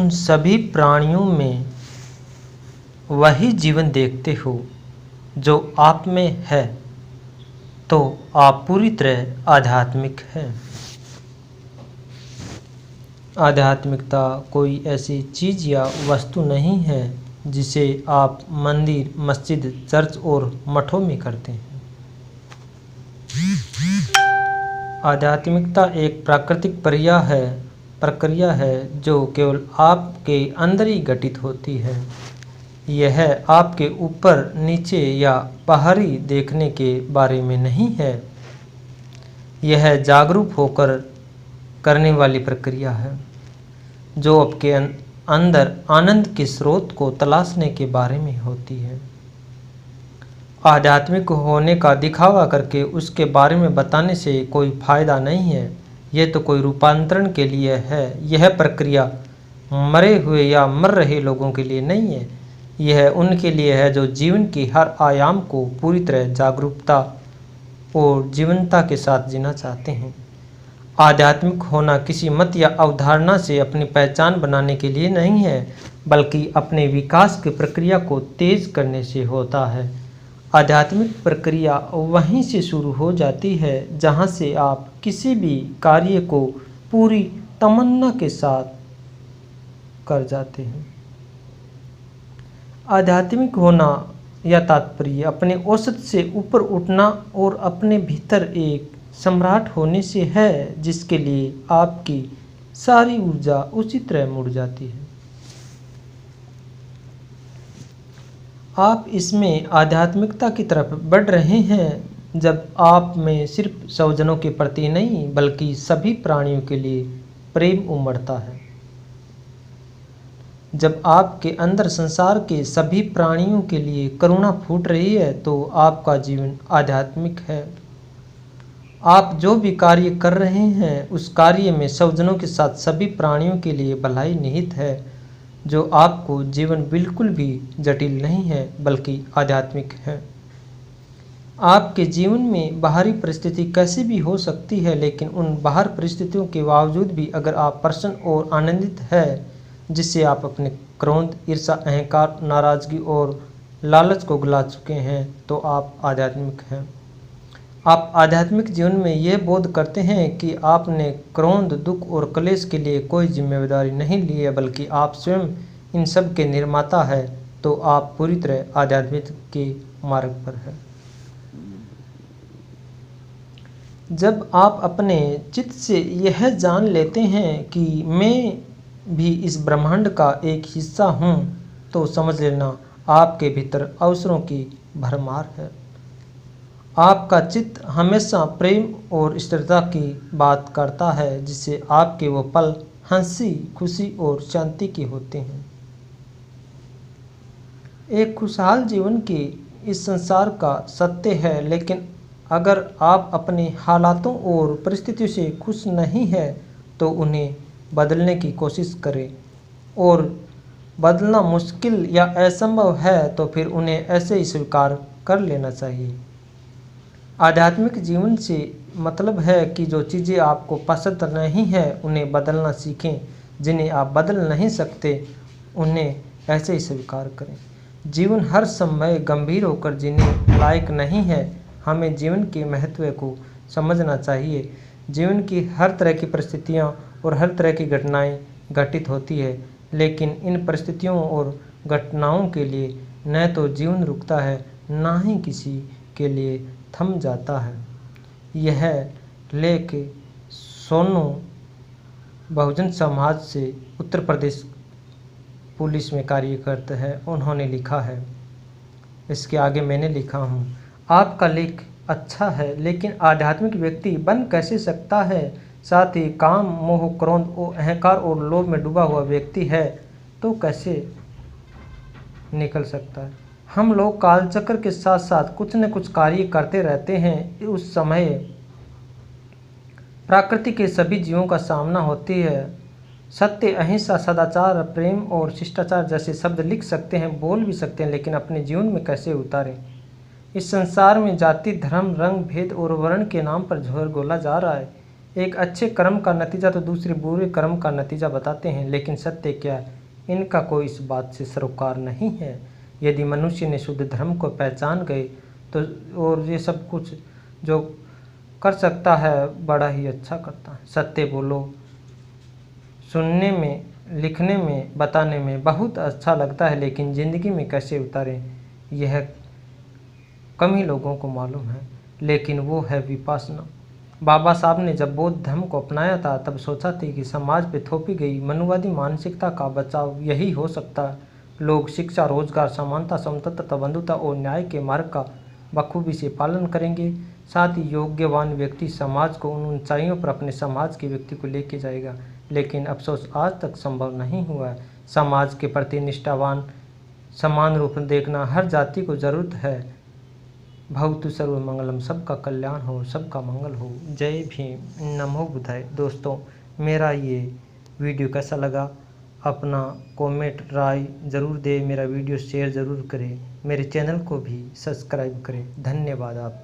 उन सभी प्राणियों में वही जीवन देखते हो जो आप में है, तो आप पूरी तरह आध्यात्मिक हैं। आध्यात्मिकता कोई ऐसी चीज़ या वस्तु नहीं है जिसे आप मंदिर, मस्जिद, चर्च और मठों में करते हैं। आध्यात्मिकता एक प्राकृतिक प्रक्रिया है जो केवल आपके अंदर ही घटित होती है। यह आपके ऊपर, नीचे या बाहरी देखने के बारे में नहीं है। यह जागरूक होकर करने वाली प्रक्रिया है जो आपके अंदर आनंद के स्रोत को तलाशने के बारे में होती है। आध्यात्मिक होने का दिखावा करके उसके बारे में बताने से कोई फायदा नहीं है। यह तो कोई रूपांतरण के लिए है। यह प्रक्रिया मरे हुए या मर रहे लोगों के लिए नहीं है। यह उनके लिए है जो जीवन की हर आयाम को पूरी तरह जागरूकता और जीवंतता के साथ जीना चाहते हैं। आध्यात्मिक होना किसी मत या अवधारणा से अपनी पहचान बनाने के लिए नहीं है, बल्कि अपने विकास की प्रक्रिया को तेज करने से होता है। आध्यात्मिक प्रक्रिया वहीं से शुरू हो जाती है जहां से आप किसी भी कार्य को पूरी तमन्ना के साथ कर जाते हैं। आध्यात्मिक होना या तात्पर्य अपने औसत से ऊपर उठना और अपने भीतर एक सम्राट होने से है जिसके लिए आपकी सारी ऊर्जा उसी तरह मुड़ जाती है। आप इसमें आध्यात्मिकता की तरफ बढ़ रहे हैं जब आप में सिर्फ स्वजनों के प्रति नहीं बल्कि सभी प्राणियों के लिए प्रेम उमड़ता है। जब आपके अंदर संसार के सभी प्राणियों के लिए करुणा फूट रही है तो आपका जीवन आध्यात्मिक है। आप जो भी कार्य कर रहे हैं उस कार्य में स्वजनों के साथ सभी प्राणियों के लिए भलाई निहित है। जो आपको जीवन बिल्कुल भी जटिल नहीं है बल्कि आध्यात्मिक है। आपके जीवन में बाहरी परिस्थिति कैसी भी हो सकती है, लेकिन उन बाहर परिस्थितियों के बावजूद भी अगर आप प्रसन्न और आनंदित है, जिससे आप अपने क्रोध, ईर्ष्या, अहंकार, नाराजगी और लालच को भुला चुके हैं, तो आप आध्यात्मिक हैं। आप आध्यात्मिक जीवन में यह बोध करते हैं कि आपने क्रोध, दुख और क्लेश के लिए कोई जिम्मेदारी नहीं ली है, बल्कि आप स्वयं इन सब के निर्माता है, तो आप पूरी तरह आध्यात्मिक के मार्ग पर हैं। जब आप अपने चित्त से यह जान लेते हैं कि मैं भी इस ब्रह्मांड का एक हिस्सा हूँ, तो समझ लेना आपके भीतर अवसरों की भरमार है। आपका चित्त हमेशा प्रेम और स्थिरता की बात करता है, जिससे आपके वो पल हंसी, खुशी और शांति के होते हैं। एक खुशहाल जीवन की इस संसार का सत्य है, लेकिन अगर आप अपने हालातों और परिस्थितियों से खुश नहीं हैं, तो उन्हें बदलने की कोशिश करें। और बदलना मुश्किल या असंभव है तो फिर उन्हें ऐसे ही स्वीकार कर लेना चाहिए। आध्यात्मिक जीवन से मतलब है कि जो चीज़ें आपको पसंद नहीं है उन्हें बदलना सीखें। जिन्हें आप बदल नहीं सकते उन्हें ऐसे ही स्वीकार करें। जीवन हर समय गंभीर होकर जीने लायक नहीं है। हमें जीवन के महत्व को समझना चाहिए। जीवन की हर तरह की परिस्थितियाँ और हर तरह की घटनाएं घटित होती है, लेकिन इन परिस्थितियों और घटनाओं के लिए न तो जीवन रुकता है, न ही किसी के लिए थम जाता है। यह लेख सोनू बहुजन समाज से उत्तर प्रदेश पुलिस में कार्य करते हैं, उन्होंने लिखा है। इसके आगे मैंने लिखा हूँ, आपका लेख अच्छा है, लेकिन आध्यात्मिक व्यक्ति बन कैसे सकता है? साथ ही काम, मोह, क्रोध और अहंकार और लोभ में डूबा हुआ व्यक्ति है तो कैसे निकल सकता है? हम लोग कालचक्र के साथ साथ कुछ न कुछ कार्य करते रहते हैं। उस समय प्रकृति के सभी जीवों का सामना होती है। सत्य, अहिंसा, सदाचार, प्रेम और शिष्टाचार जैसे शब्द लिख सकते हैं, बोल भी सकते हैं, लेकिन अपने जीवन में कैसे उतारें? इस संसार में जाति, धर्म, रंग, भेद और वर्ण के नाम पर झोर गोला जा रहा है। एक अच्छे कर्म का नतीजा तो दूसरे बुरे कर्म का नतीजा बताते हैं, लेकिन सत्य क्या है, इनका कोई इस बात से सरोकार नहीं है। यदि मनुष्य ने शुद्ध धर्म को पहचान गए तो और ये सब कुछ जो कर सकता है बड़ा ही अच्छा करता है। सत्य बोलो, सुनने में, लिखने में, बताने में बहुत अच्छा लगता है, लेकिन ज़िंदगी में कैसे उतारें यह कम ही लोगों को मालूम है, लेकिन वो है विपश्यना। बाबा साहब ने जब बौद्ध धर्म को अपनाया था तब सोचा थी कि समाज पे थोपी गई मनुवादी मानसिकता का बचाव यही हो सकता है। लोग शिक्षा, रोजगार, समानता, समता, बंधुता और न्याय के मार्ग का बखूबी से पालन करेंगे। साथ ही योग्यवान व्यक्ति समाज को उन ऊंचाइयों पर अपने समाज के व्यक्ति को लेके जाएगा, लेकिन अफसोस आज तक संभव नहीं हुआ है। समाज के प्रति निष्ठावान, समान रूप में देखना हर जाति को जरूरत है। भवतु सर्वमंगलम, सबका कल्याण हो, सबका मंगल हो। जय भीम, नमो बुद्धाय। दोस्तों, मेरा ये वीडियो कैसा लगा अपना कमेंट राय ज़रूर दें, मेरा वीडियो शेयर ज़रूर करें, मेरे चैनल को भी सब्सक्राइब करें। धन्यवाद आप